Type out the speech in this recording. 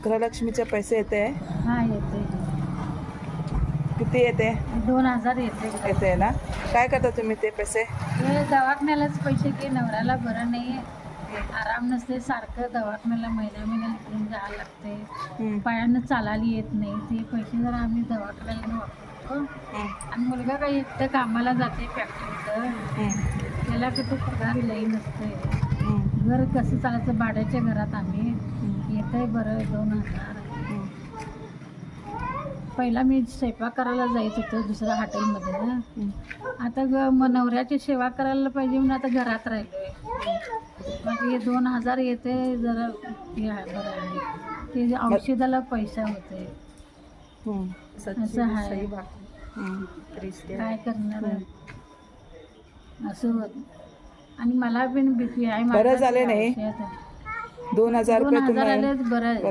गृहलक्ष्मीचे पैसे येते? हा येते. किती येते? 2000 येते. येते ना. काय करता तुम्ही ते पैसे? हे दवाखान्यालाच पैसे की नवऱ्याला बरं नाही, आराम नसते, सारखं दवाखान्याला महिन्याला घेऊन जायला लागते, पायानं चालायला येत नाही. ते पैसे जरा आम्ही दवाखान्याला वापरतो. आणि मुलगा काही एकटं कामाला जाते फॅक्टरीत, त्याला कुठं पगार लई नसते. घर कसं चालायचं, भाड्याच्या घरात आम्ही येतंय बरं 2000. पहिला मी स्वयंपाक करायला जायचं होतं दुसऱ्या हॉटेलमध्ये ना. आता नवऱ्याची सेवा करायला पाहिजे म्हणून आता घरात राहिलोय. मग हे 2000 येते जरा हे आहे, बरं आहे. ते औषधाला पैसा होते. असं आहे. काय करणार असं होत. आणि मला पण BP आहे. बरं झालं नाही 2000 रुपये 2000 आलेच बरं आहे.